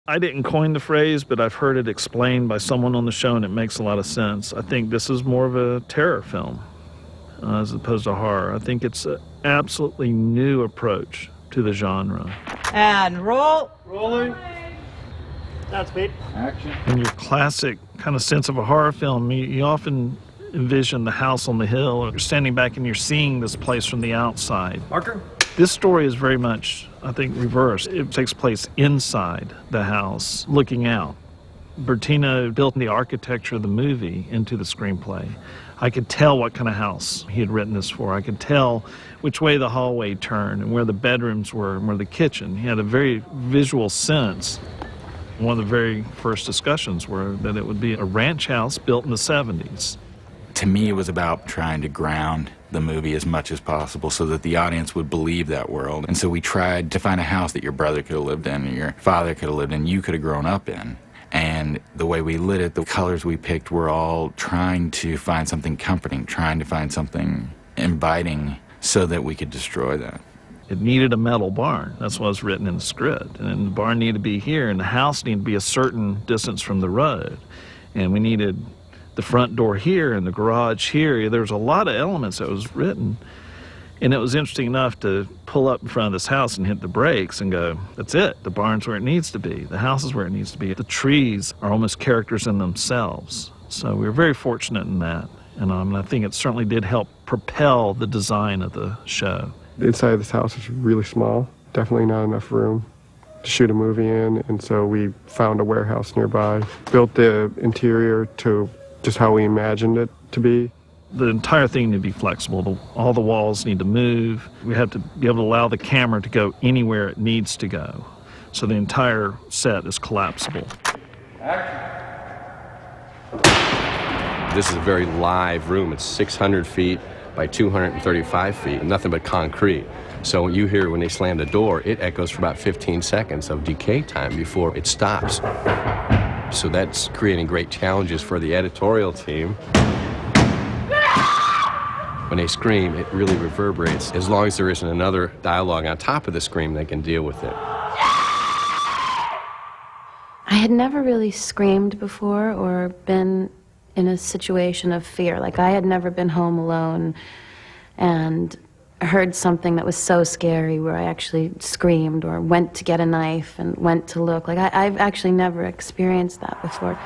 I didn't coin the phrase, but I've heard it explained by someone on the show, and it makes a lot of sense. I think this is more of a terror film as opposed to horror. I think it's an absolutely new approach to the genre. And roll. Rolling. That's beat. Action. In your classic kind of sense of a horror film, you often envision the house on the hill, or you're standing back and you're seeing this place from the outside. Marker. This story is very much, I think, reversed. It takes place inside the house, looking out. Bertino built the architecture of the movie into the screenplay. I could tell what kind of house he had written this for. I could tell which way the hallway turned and where the bedrooms were and where the kitchen. He had a very visual sense. One of the very first discussions were that it would be a ranch house built in the 70s. To me, it was about trying to ground the movie as much as possible so that the audience would believe that world. And so we tried to find a house that your brother could have lived in, or your father could have lived in, you could have grown up in. And the way we lit it, the colors we picked were all trying to find something comforting, trying to find something inviting so that we could destroy that. It needed a metal barn. That's what was written in the script. And the barn needed to be here, and the house needed to be a certain distance from the road. And we needed the front door here and the garage here. There was a lot of elements that was written. And it was interesting enough to pull up in front of this house and hit the brakes and go, that's it. The barn's where it needs to be. The house is where it needs to be. The trees are almost characters in themselves. So we were very fortunate in that. And I think it certainly did help propel the design of the show. The inside of this house is really small. Definitely not enough room to shoot a movie in. And so we found a warehouse nearby, built the interior to just how we imagined it to be. The entire thing need to be flexible. All the walls need to move. We have to be able to allow the camera to go anywhere it needs to go. So the entire set is collapsible. This is a very live room. It's 600 feet by 235 feet, nothing but concrete. So when you hear when they slam the door, it echoes for about 15 seconds of decay time before it stops. So that's creating great challenges for the editorial team. When they scream, it really reverberates. As long as there isn't another dialogue on top of the scream, they can deal with it. I had never really screamed before or been in a situation of fear. Like, I had never been home alone and heard something that was so scary where I actually screamed or went to get a knife and went to look. Like, I've actually never experienced that before.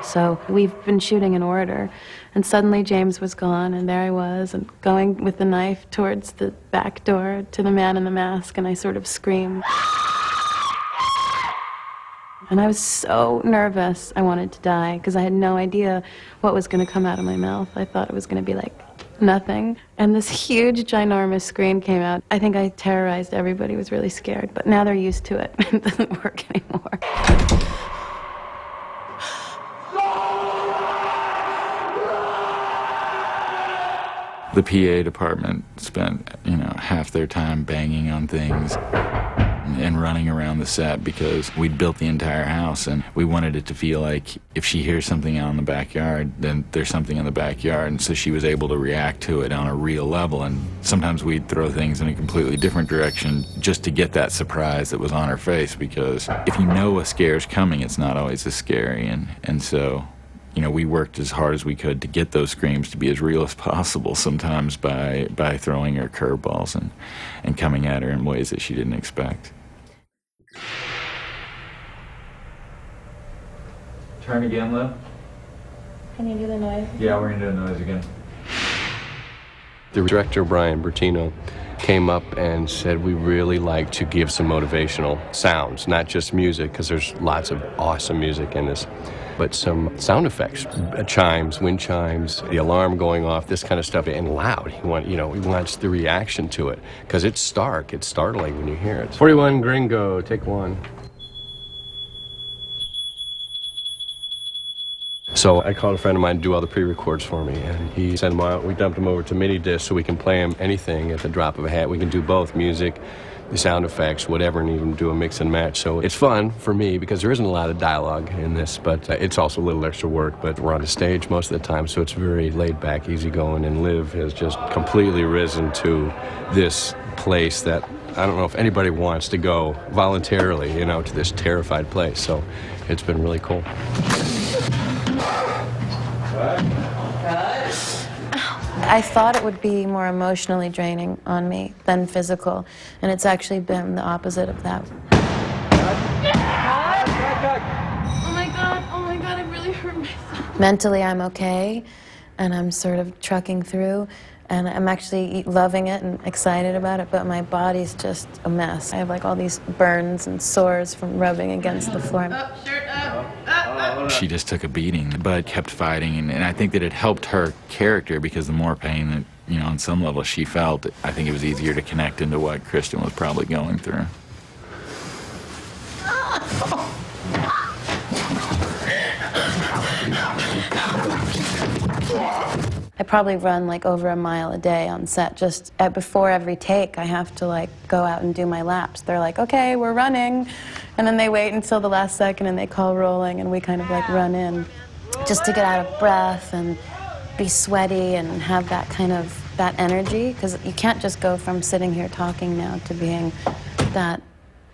So we've been shooting in order, and suddenly James was gone, and there I was, and going with the knife towards the back door to the man in the mask, and I sort of screamed. And I was so nervous, I wanted to die, because I had no idea what was going to come out of my mouth. I thought it was going to be like nothing. And this huge, ginormous scream came out. I think I terrorized everybody, was really scared, but now they're used to it. It doesn't work anymore. The PA department spent, half their time banging on things and running around the set because we'd built the entire house and we wanted it to feel like if she hears something out in the backyard, then there's something in the backyard. And so she was able to react to it on a real level. And sometimes we'd throw things in a completely different direction just to get that surprise that was on her face, because if you know a scare's coming, it's not always as scary. And so we worked as hard as we could to get those screams to be as real as possible, sometimes by throwing her curveballs and coming at her in ways that she didn't expect. Turn again, Liv. Can you do the noise? Yeah, we're going to do the noise again. The director, Brian Bertino, came up and said, we really like to give some motivational sounds, not just music, because there's lots of awesome music in this, but some sound effects, chimes, wind chimes, the alarm going off, this kind of stuff, and loud. He wants the reaction to it, because it's stark, it's startling when you hear it. 41 Gringo, take one. So I called a friend of mine to do all the pre-records for me, and he sent them out. We dumped them over to mini disc so we can play them anything at the drop of a hat. We can do both music, the sound effects, whatever, and even do a mix and match. So it's fun for me because there isn't a lot of dialogue in this, but it's also a little extra work. But we're on a stage most of the time, so it's very laid back, easygoing, and Liv has just completely risen to this place that I don't know if anybody wants to go voluntarily, you know, to this terrified place. So it's been really cool. I thought it would be more emotionally draining on me than physical, and it's actually been the opposite of that. Oh my God, I really hurt myself. Mentally, I'm okay, and I'm sort of trucking through, and I'm actually loving it and excited about it, but my body's just a mess. I have like all these burns and sores from rubbing against the floor. Up, shirt up. She just took a beating, but kept fighting, and I think that it helped her character because the more pain that, you know, on some level she felt, I think it was easier to connect into what Kristen was probably going through. I probably run like over a mile a day on set. Just before every take, I have to like go out and do my laps. They're like, okay, we're running. And then they wait until the last second and they call rolling and we kind of like run in just to get out of breath and be sweaty and have that kind of, that energy. Because you can't just go from sitting here talking now to being that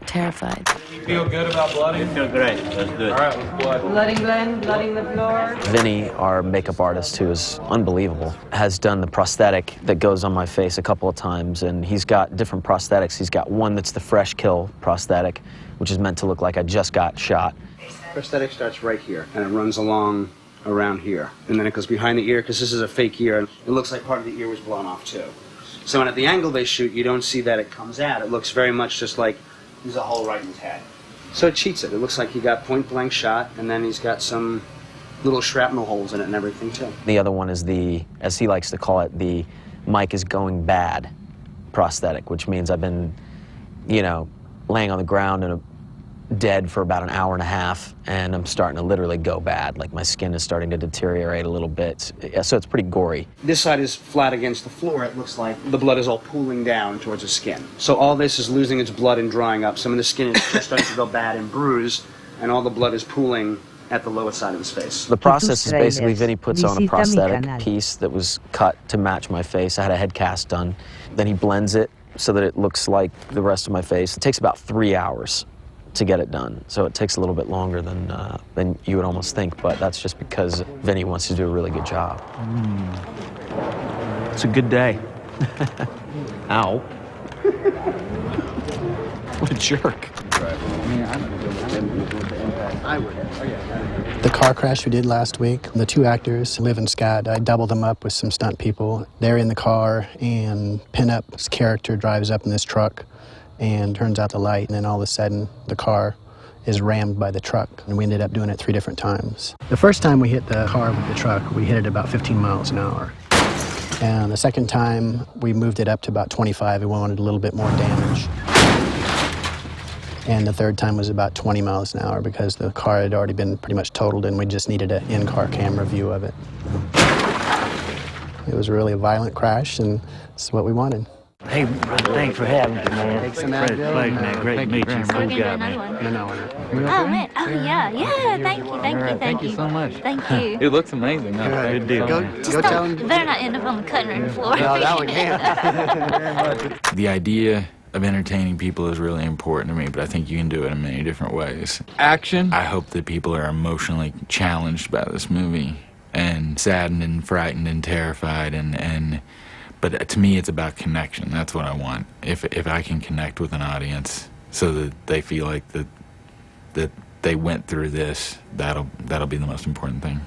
terrified. You feel good about blooding? I feel great. Let's do it. All right, let's blood. Blooding Glenn, blooding the floor. Vinny, our makeup artist, who is unbelievable, has done the prosthetic that goes on my face a couple of times, and he's got different prosthetics. He's got one that's the fresh kill prosthetic, which is meant to look like I just got shot. Prosthetic starts right here, and it runs along around here. And then it goes behind the ear, because this is a fake ear. It looks like part of the ear was blown off, too. So when at the angle they shoot, you don't see that it comes out. It looks very much just like there's a hole right in his head. So it cheats it. It looks like he got point-blank shot, and then he's got some little shrapnel holes in it and everything, too. The other one is the, as he likes to call it, the Mike is going bad prosthetic, which means I've been, you know, laying on the ground and dead for about an hour and a half, and I'm starting to literally go bad. Like my skin is starting to deteriorate a little bit, so it's pretty gory. This side is flat against the floor. It looks like the blood is all pooling down towards the skin. So all this is losing its blood and drying up. Some of the skin is just starting to go bad and bruise, and all the blood is pooling at the lower side of his face. The process is basically Vinny puts on a prosthetic piece that was cut to match my face. I had a head cast done. Then he blends it so that it looks like the rest of my face. It takes about 3 hours to get it done, so it takes a little bit longer than you would almost think, but that's just because Vinny wants to do a really good job. It's a good day. Ow. What a jerk. The car crash we did last week, the two actors, Liv and Scott, I doubled them up with some stunt people. They're in the car, and Pinup's character drives up in this truck and turns out the light, and then all of a sudden the car is rammed by the truck, and we ended up doing it 3 different times. The first time we hit the car with the truck, we hit it about 15 miles an hour. And the second time we moved it up to about 25, and we wanted a little bit more damage. And the third time was about 20 miles an hour because the car had already been pretty much totaled and we just needed an in-car camera view of it. It was really a violent crash, and it's what we wanted. Hey, brother, thanks for having me, man. Thanks a lot, Bill. Pleasure, man. Great to meet you. So we're Cool gonna do guy, another man. one. Oh man, oh yeah, thank you. Thank you so much. Thank you. It looks amazing. Good deal. Just Go tell don't, him. better not end up on the cutting room floor. No, that one can't. The idea of entertaining people is really important to me, but I think you can do it in many different ways. Action. I hope that people are emotionally challenged by this movie and saddened and frightened and terrified but to me it's about connection. That's what I want. If I can connect with an audience so that they feel like that they went through this, that'll be the most important thing.